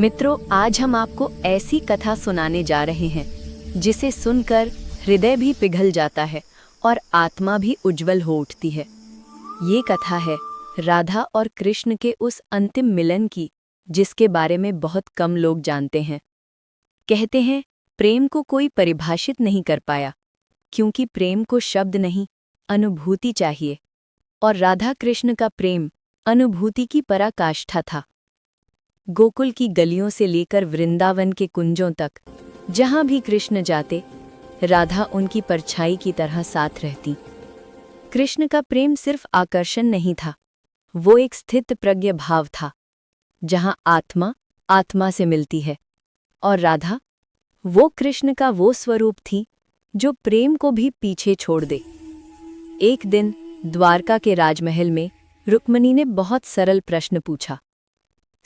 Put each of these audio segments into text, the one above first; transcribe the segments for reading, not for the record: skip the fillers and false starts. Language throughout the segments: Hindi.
मित्रों, आज हम आपको ऐसी कथा सुनाने जा रहे हैं जिसे सुनकर हृदय भी पिघल जाता है और आत्मा भी उज्जवल हो उठती है। ये कथा है राधा और कृष्ण के उस अंतिम मिलन की, जिसके बारे में बहुत कम लोग जानते हैं। कहते हैं, प्रेम को कोई परिभाषित नहीं कर पाया, क्योंकि प्रेम को शब्द नहीं, अनुभूति चाहिए। और राधा कृष्ण का प्रेम अनुभूति की पराकाष्ठा था। गोकुल की गलियों से लेकर वृंदावन के कुंजों तक, जहां भी कृष्ण जाते, राधा उनकी परछाई की तरह साथ रहती। कृष्ण का प्रेम सिर्फ आकर्षण नहीं था, वो एक स्थित प्रज्ञ भाव था, जहां आत्मा आत्मा से मिलती है। और राधा, वो कृष्ण का वो स्वरूप थी जो प्रेम को भी पीछे छोड़ दे। एक दिन द्वारका के राजमहल में रुक्मिणी ने बहुत सरल प्रश्न पूछा,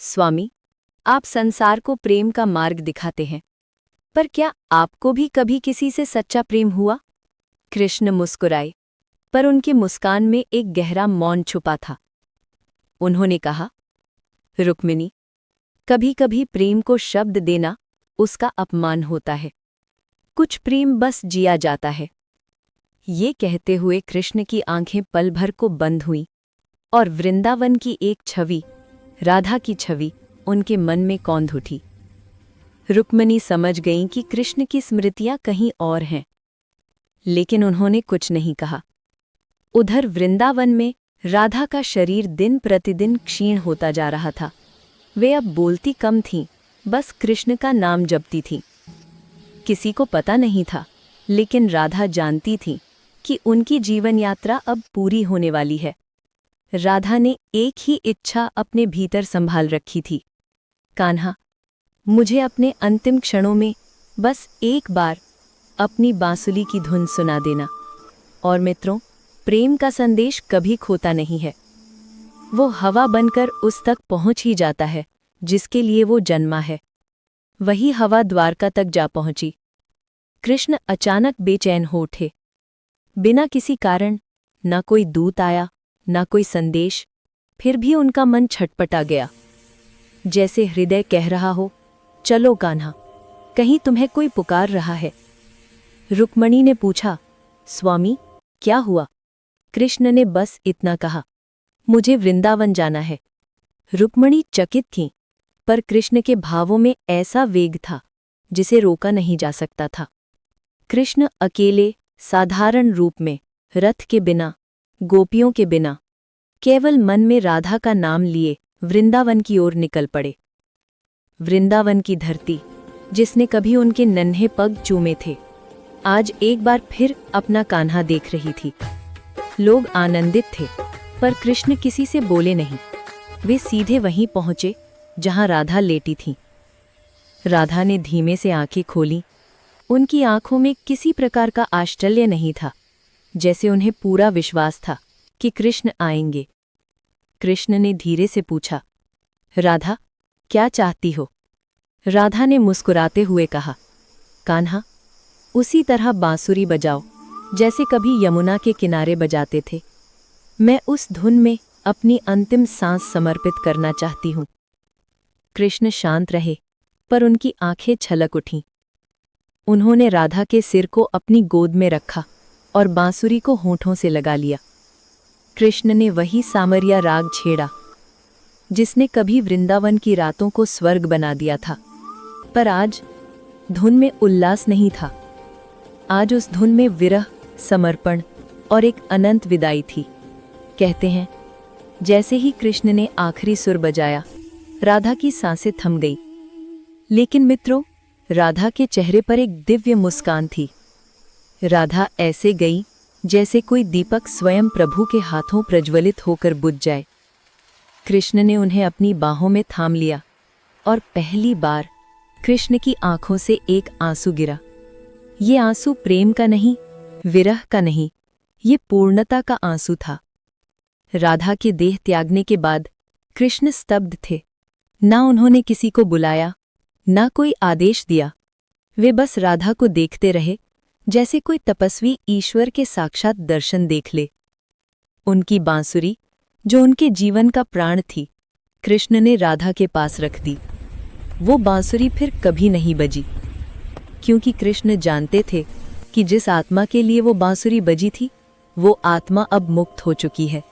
स्वामी, आप संसार को प्रेम का मार्ग दिखाते हैं, पर क्या आपको भी कभी किसी से सच्चा प्रेम हुआ? कृष्ण मुस्कुराए, पर उनकी मुस्कान में एक गहरा मौन छुपा था। उन्होंने कहा, रुक्मिणी, कभी कभी प्रेम को शब्द देना उसका अपमान होता है। कुछ प्रेम बस जिया जाता है। ये कहते हुए कृष्ण की आंखें पल भर को बंद हुईं और वृंदावन की एक छवि, राधा की छवि, उनके मन में कौंध उठी। रुक्मिणी समझ गईं कि कृष्ण की स्मृतियां कहीं और हैं, लेकिन उन्होंने कुछ नहीं कहा। उधर वृंदावन में राधा का शरीर दिन प्रतिदिन क्षीण होता जा रहा था। वे अब बोलती कम थीं, बस कृष्ण का नाम जपती थीं। किसी को पता नहीं था, लेकिन राधा जानती थी कि उनकी जीवन यात्रा अब पूरी होने वाली है। राधा ने एक ही इच्छा अपने भीतर संभाल रखी थी, कान्हा, मुझे अपने अंतिम क्षणों में बस एक बार अपनी बांसुरी की धुन सुना देना। और मित्रों, प्रेम का संदेश कभी खोता नहीं है। वो हवा बनकर उस तक पहुंच ही जाता है जिसके लिए वो जन्मा है। वही हवा द्वारका तक जा पहुंची। कृष्ण अचानक बेचैन हो उठे। बिना किसी कारण, न कोई दूत आया, न कोई संदेश, फिर भी उनका मन छटपटा गया, जैसे हृदय कह रहा हो, चलो कान्हा, कहीं तुम्हें कोई पुकार रहा है। रुक्मिणी ने पूछा, स्वामी, क्या हुआ? कृष्ण ने बस इतना कहा, मुझे वृंदावन जाना है। रुक्मिणी चकित थीं, पर कृष्ण के भावों में ऐसा वेग था जिसे रोका नहीं जा सकता था। कृष्ण अकेले, साधारण रूप में, रथ के बिना, गोपियों के बिना, केवल मन में राधा का नाम लिए वृंदावन की ओर निकल पड़े। वृंदावन की धरती, जिसने कभी उनके नन्हे पग चूमे थे, आज एक बार फिर अपना कान्हा देख रही थी। लोग आनंदित थे, पर कृष्ण किसी से बोले नहीं। वे सीधे वहीं पहुंचे जहां राधा लेटी थी। राधा ने धीमे से आंखें खोलीं। उनकी आंखों में किसी प्रकार का आश्चर्य नहीं था, जैसे उन्हें पूरा विश्वास था कि कृष्ण आएंगे। कृष्ण ने धीरे से पूछा, राधा, क्या चाहती हो? राधा ने मुस्कुराते हुए कहा, कान्हा, उसी तरह बांसुरी बजाओ जैसे कभी यमुना के किनारे बजाते थे। मैं उस धुन में अपनी अंतिम सांस समर्पित करना चाहती हूँ। कृष्ण शांत रहे, पर उनकी आंखें छलक उठीं। उन्होंने राधा के सिर को अपनी गोद में रखा और बांसुरी को होठों से लगा लिया। कृष्ण ने वही सामरिया राग छेड़ा जिसने कभी वृंदावन की रातों को स्वर्ग बना दिया था। पर आज धुन में उल्लास नहीं था। आज उस धुन में विरह, समर्पण और एक अनंत विदाई थी। कहते हैं, जैसे ही कृष्ण ने आखिरी सुर बजाया, राधा की सांसें थम गई। लेकिन मित्रों, राधा के चेहरे पर एक दिव्य मुस्कान थी। राधा ऐसे गई जैसे कोई दीपक स्वयं प्रभु के हाथों प्रज्वलित होकर बुझ जाए। कृष्ण ने उन्हें अपनी बाहों में थाम लिया और पहली बार कृष्ण की आंखों से एक आंसू गिरा। ये आंसू प्रेम का नहीं, विरह का नहीं, ये पूर्णता का आंसू था। राधा के देह त्यागने के बाद कृष्ण स्तब्ध थे। ना उन्होंने किसी को बुलाया, ना कोई आदेश दिया। वे बस राधा को देखते रहे, जैसे कोई तपस्वी ईश्वर के साक्षात दर्शन देख ले। उनकी बांसुरी, जो उनके जीवन का प्राण थी, कृष्ण ने राधा के पास रख दी। वो बांसुरी फिर कभी नहीं बजी, क्योंकि कृष्ण जानते थे कि जिस आत्मा के लिए वो बांसुरी बजी थी वो आत्मा अब मुक्त हो चुकी है।